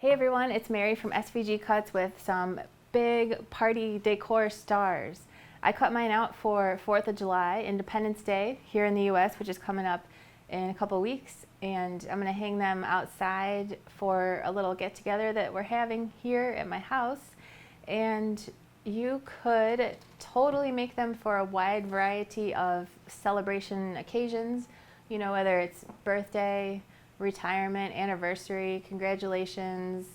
Hey everyone, it's Mary from svgcuts with some big party decor stars. I cut mine out for 4th of July, Independence Day here in the US, which is coming up in a couple weeks, and I'm going to hang them outside for a little get together that we're having here at my house. And you could totally make them for a wide variety of celebration occasions, you know, whether it's birthday, retirement, anniversary, congratulations,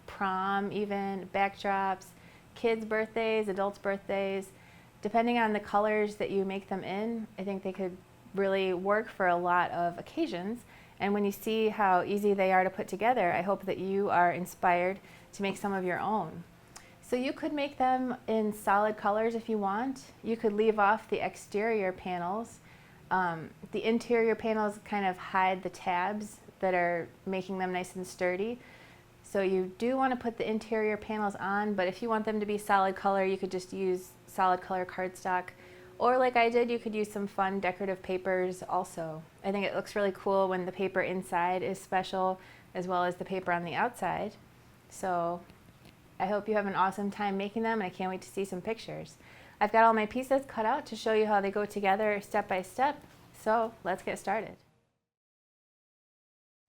prom even, backdrops, kids' birthdays, adults' birthdays. Depending on the colors that you make them in, I think they could really work for a lot of occasions. And when you see how easy they are to put together, I hope that you are inspired to make some of your own. So you could make them in solid colors if you want. You could leave off the exterior panels. The interior panels kind of hide the tabs that are making them nice and sturdy. So you do want to put the interior panels on, but if you want them to be solid color, you could just use solid color cardstock. Or like I did, you could use some fun decorative papers also. I think it looks really cool when the paper inside is special as well as the paper on the outside. So I hope you have an awesome time making them, and I can't wait to see some pictures. I've got all my pieces cut out to show you how they go together step by step, so let's get started.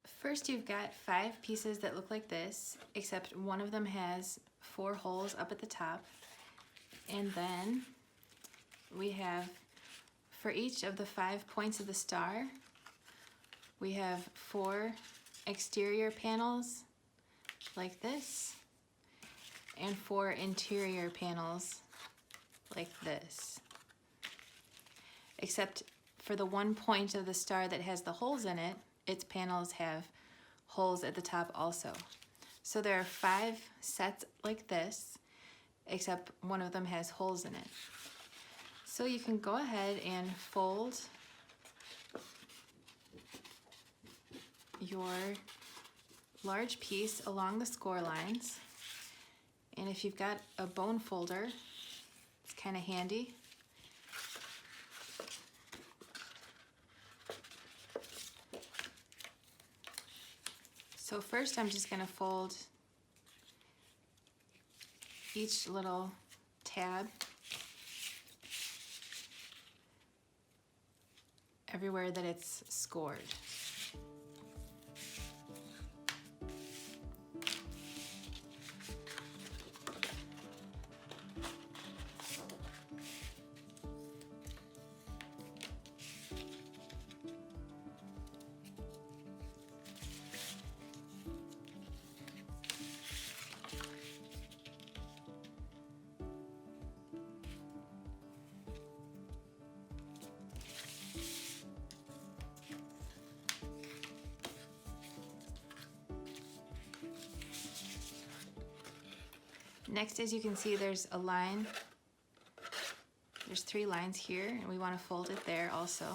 First, you've got 5 pieces that look like this, except one of them has 4 holes up at the top. And then we have, for each of the 5 points of the star, we have 4 exterior panels like this, and 4 interior panels like this. Except for the one point of the star that has the holes in it, its panels have holes at the top also. So there are 5 sets like this, except one of them has holes in it. So you can go ahead and fold your large piece along the score lines. And if you've got a bone folder, it's kind of handy. So first I'm just going to fold each little tab everywhere that it's scored. Next, as you can see, there's a line. There's 3 lines here, and we want to fold it there also.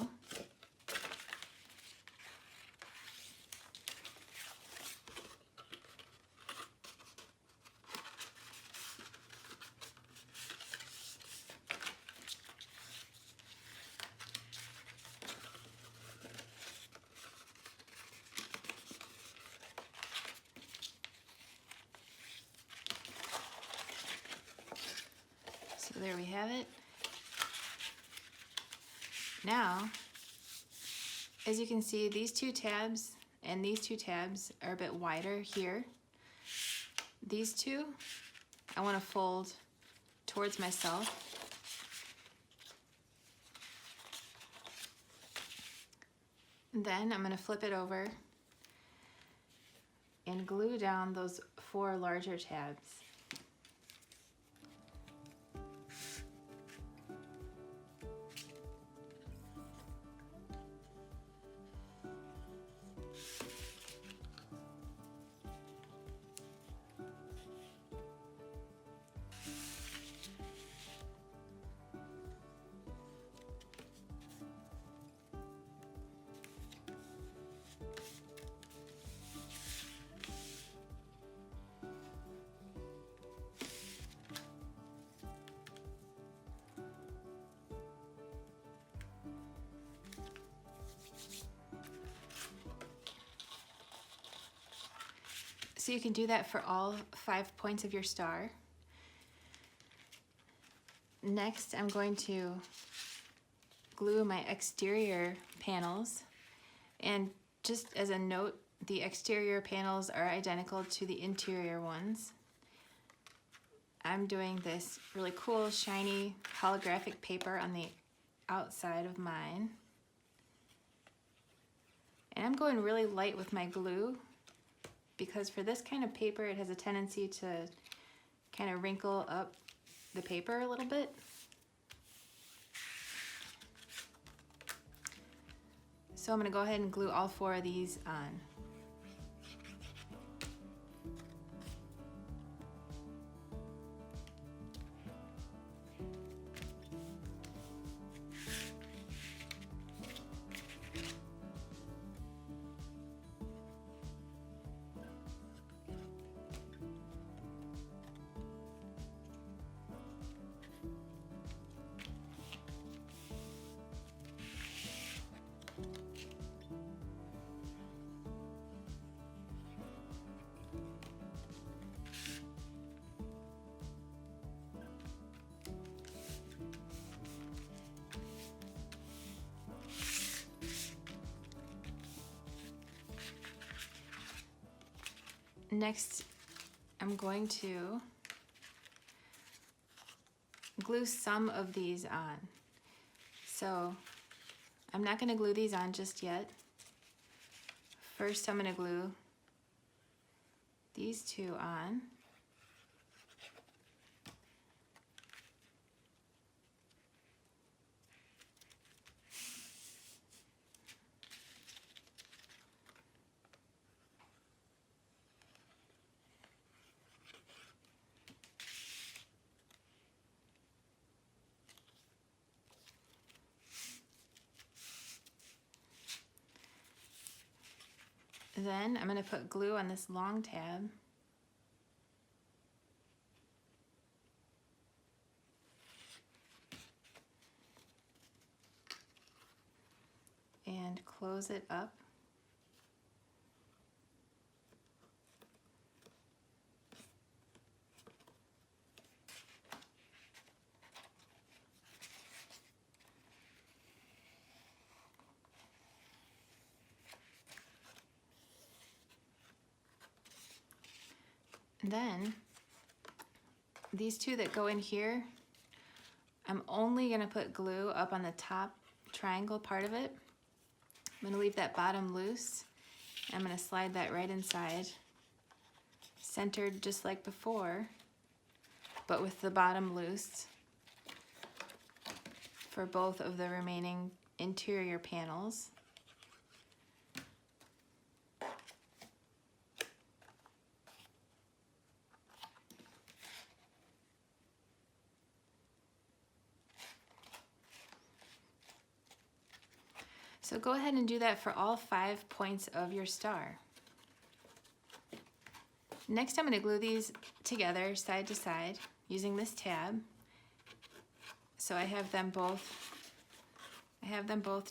So there we have it. Now, as you can see, these 2 tabs and these 2 tabs are a bit wider here. These 2, I want to fold towards myself. And then I'm going to flip it over and glue down those 4 larger tabs. So you can do that for all 5 points of your star. Next, I'm going to glue my exterior panels. And just as a note, the exterior panels are identical to the interior ones. I'm doing this really cool, shiny, holographic paper on the outside of mine. And I'm going really light with my glue because for this kind of paper, it has a tendency to kind of wrinkle up the paper a little bit. So I'm going to go ahead and glue all 4 of these on. Next, I'm going to glue some of these on. So I'm not going to glue these on just yet. First, I'm going to glue these 2 on. Then I'm going to put glue on this long tab. And close it up. Then these 2 that go in here, I'm only going to put glue up on the top triangle part of it. I'm going to leave that bottom loose. I'm going to slide that right inside, centered just like before, but with the bottom loose for both of the remaining interior panels. So go ahead and do that for all 5 points of your star. Next, I'm going to glue these together side to side using this tab. So I have them both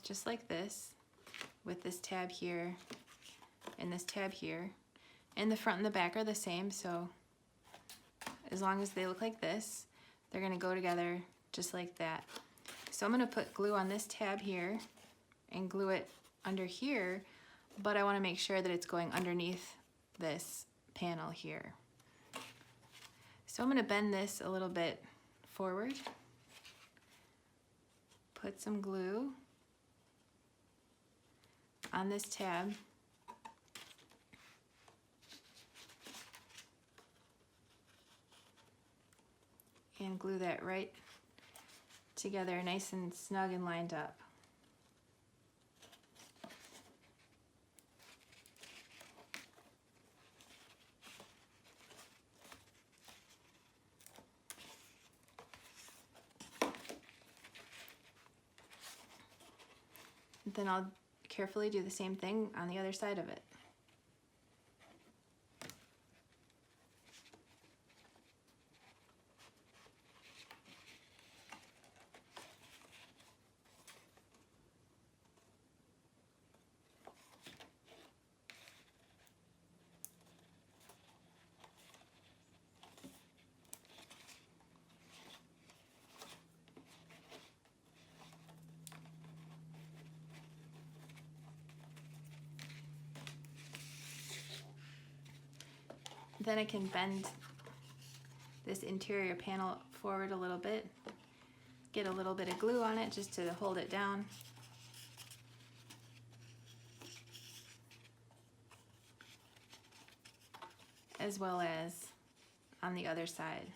just like this, with this tab here and this tab here. And the front and the back are the same, so as long as they look like this, they're going to go together just like that. So I'm going to put glue on this tab here and glue it under here, but I want to make sure that it's going underneath this panel here. So I'm going to bend this a little bit forward, put some glue on this tab, and glue that right together nice and snug and lined up. Then I'll carefully do the same thing on the other side of it. Then I can bend this interior panel forward a little bit, get a little bit of glue on it just to hold it down. As well as on the other side.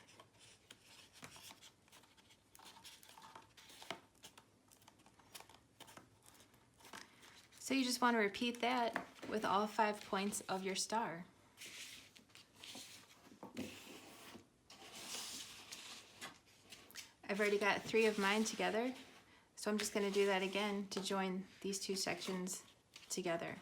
So you just want to repeat that with all 5 points of your star. I've already got 3 of mine together, so I'm just going to do that again to join these 2 sections together.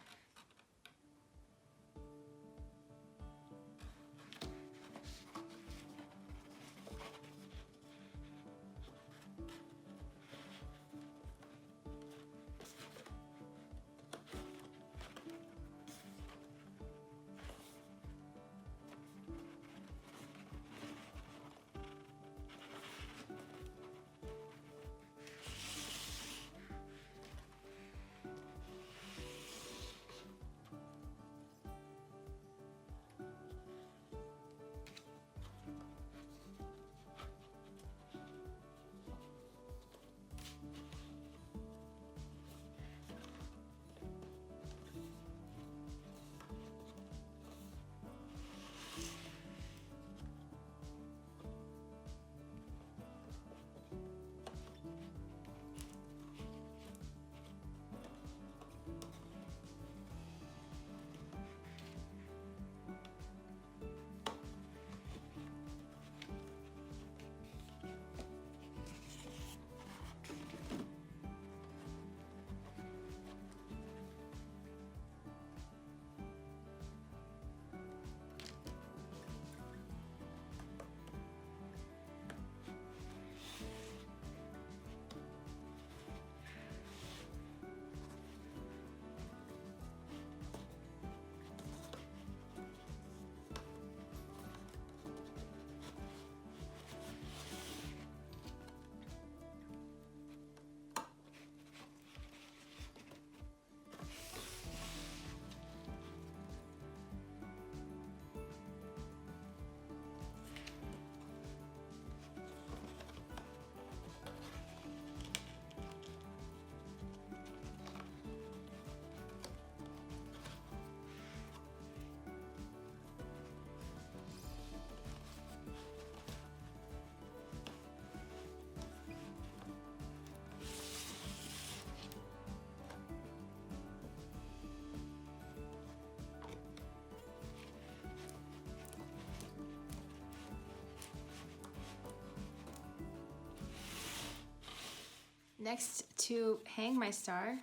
Next, to hang my star,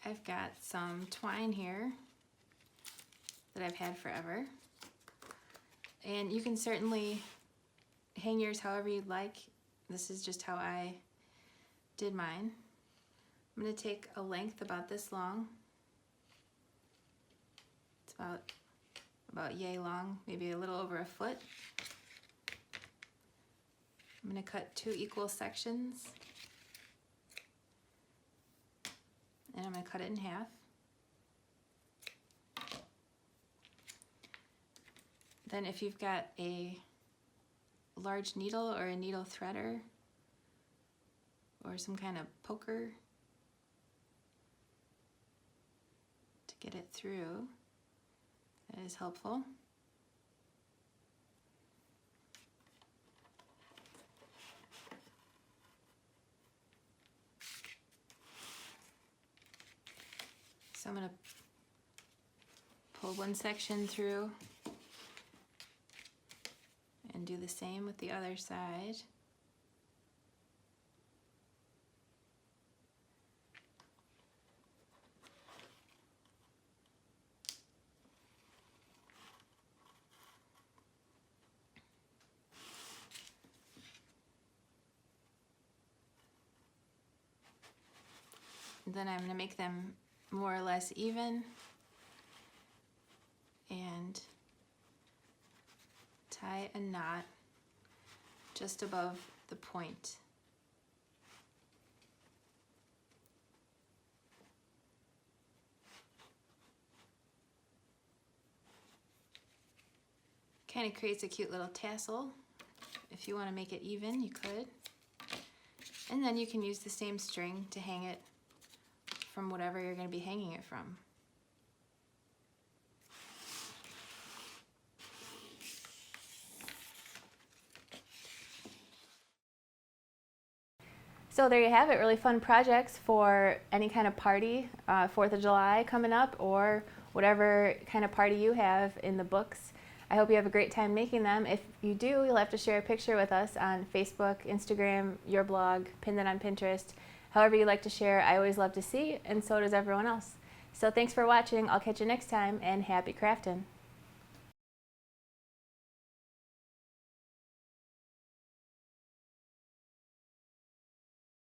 I've got some twine here that I've had forever. And you can certainly hang yours however you'd like. This is just how I did mine. I'm going to take a length about this long. It's about yay long, maybe a little over a foot. I'm going to cut 2 equal sections. And I'm going to cut it in half. Then if you've got a large needle or a needle threader or some kind of poker to get it through, that is helpful. So I'm going to pull one section through and do the same with the other side. And then I'm going to make them more or less even and tie a knot just above the point. kind of creates a cute little tassel. If you want to make it even, you could. And then you can use the same string to hang it from whatever you're going to be hanging it from. So there you have it, really fun projects for any kind of party, 4th of July coming up, or whatever kind of party you have in the books. I hope you have a great time making them. If you do, you'll have to share a picture with us on Facebook, Instagram, your blog, pin that on Pinterest. However you like to share, I always love to see, and so does everyone else. So thanks for watching. I'll catch you next time, and happy crafting.